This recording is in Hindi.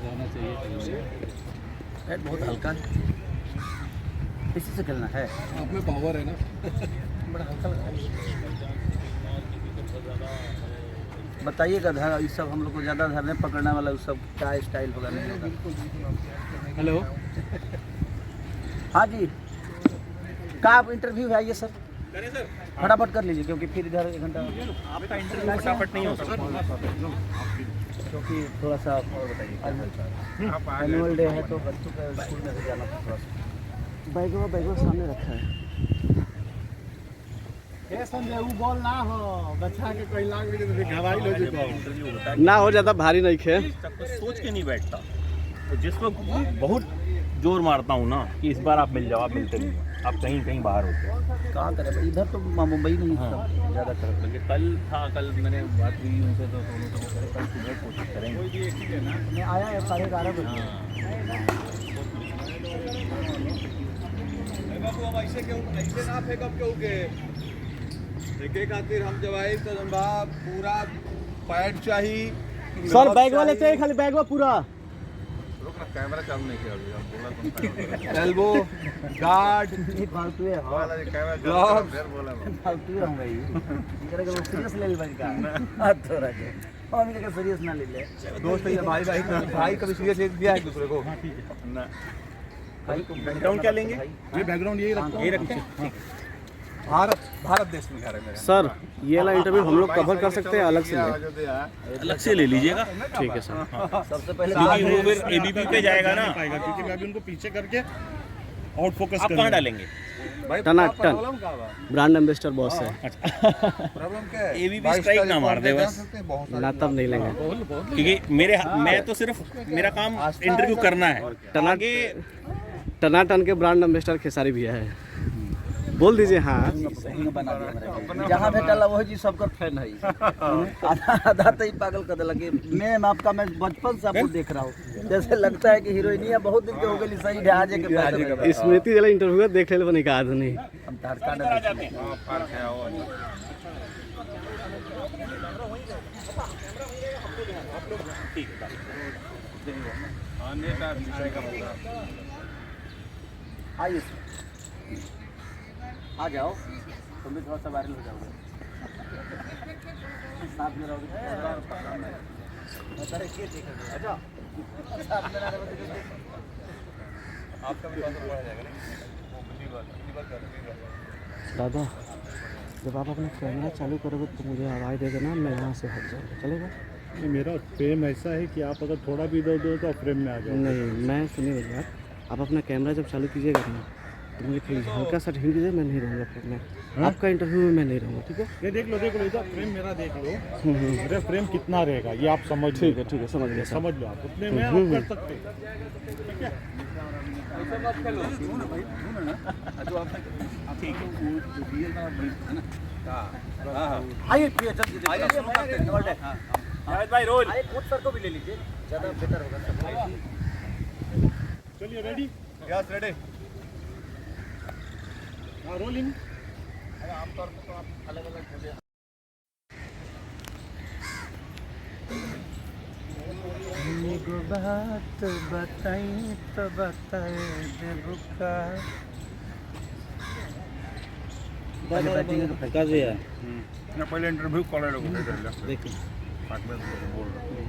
जाना चाहिए। बैट बहुत हल्का है, इसी से खेलना है। आप में पावर है ना। बड़ा हल्का लग रहा है। बताइएगा धर ये सब हम लोग को ज़्यादा धरने पकड़ने वाला उस सब क्या स्टाइल होगा नहीं होगा। हेलो, हाँ जी, का आप इंटरव्यू है ये सर? फटाफट कर लीजिए क्योंकि फिर इधर 1 घंटा आपका इंटरव्यू फटाफट नहीं हो सकता क्योंकि थोड़ा सा और बताइए एनुअल डे है तो बच्चों का स्कूल में भी जाना था थोड़ा सा। बैगवा सामने रखा है। संजय वो बॉल ना हो बच्चा के कोई लाग भी तो घबराई लो जी इंटरव्यू होता है ना हो ज़्यादा भारी नहीं खे। तब तो सोच के नहीं बैठता, तो जिस वक्त बहुत जोर मारता हूँ ना कि इस बार आप मिल जाओ, आप मिलते नहीं हो, आप कहीं कहीं बाहर होते हो। कहाँ करें भाई, इधर तो मुंबई नहीं हाँ। ज़्यादा कर। लेकिन कल था, कल मैंने बात हुई उनसे तो दोनों से वो कल सुबह कोशिश करेंगे। मैं आया है 11:30 बजे। बाबू हम ऐसे ना फेंकब केहू के देखे खातिर हम जब आई तो बा पूरा पैड चाहिए सर बैग वाले चाहिए, खाली बैग में पूरा रुकना, कैमरा चालू नहीं किया अभी, हम बोला एल्बो गार्ड फालतू है। वाला ये कैमरा ग्लव्स फिर बोला फालतू है भाई, इनका को सीरियस ले ले भाई का हाथ थोड़ा के और इनका सीरियस ना ले ले। दोस्त ये भाई कभी सीरियस ले दिया है एक दूसरे को ना। भाई को बैकग्राउंड क्या लेंगे? ये बैकग्राउंड यही रखो, यही रखें। भारत देश में घर है मेरा सर ये वाला इंटरव्यू हम लोग कवर कर सकते हैं अलग से ले? अलग से ले लीजिएगा, ठीक है सर। सबसे पहले क्योंकि वो फिर एबीपी पे जाएगा ना। पाएगा क्योंकि मैं अभी उनको पीछे करके आउट फोकस आप कहाँ डालेंगे? भाई टनाटन। प्रॉब्लम क्या बा? ब्रांड एम्बेसडर बॉस है। प्रॉब्लम क्या है? ABB स्ट्राइक ना मार दे बस। ना तब नहीं लेंगे। क्योंकि मैं तो सिर्फ मेरा काम इंटरव्यू करना है, आगे टनाटन के ब्रांड एम्बेसडर खेसारी भैया है। बोल दीजिए हाँ। जहाँ भेटल वही जी सबका फैन है। आधा तो ही पागल कर दिला कि मैम आपका मैं बचपन से आपको देख रहा हूँ, जैसे लगता है कि हीरोइनिया बहुत दिन के हो गई सही ढाजे के स्मृति वाला इंटरव्यू देख ले बनी का आदमी हम तार का आइए आ जाओ, तुम भी थोड़ा सा वायरल हो जाओगे, साथ में रहोगे। अच्छा साथ में आपका भी बहुत बढ़ जाएगा दादा जब आप अपना कैमरा चालू करोगे तो मुझे आवाज़ देगा ना, मैं यहाँ से हट जाऊँगा, चलेगा? नहीं, मेरा फ्रेम ऐसा है कि आप अगर थोड़ा भी इधर उधर तो आप फ्रेम में आ जाओ। नहीं मैं सुनिए मेरी बात, आप अपना कैमरा जब चालू कीजिएगा ना तो मुझे प्लीज़ हल्का सा हिंट दीजिए, मैं नहीं रहूँगा फ्रेम में। आपका इंटरव्यू में मैं नहीं रहूँगा, ठीक है? ये देख लो इधर फ्रेम मेरा देख लो, मेरा फ्रेम कितना रहेगा ये आप समझ। ठीक है समझ लिया, समझ लो आप उतने में आप कर सकते हैं, ठीक है? आइए भाई रोल कोच सर को भी ले लीजिए, ज़्यादा बेटर होगा। चलिए रेडी, यस रेडी। हाँ रोलिंग। आमतौर पर तो आप अलग अलग बोलिए। बात बताई तो बताए देबू का पहले इंटरव्यू कॉल देखिए बोल रहा हूँ।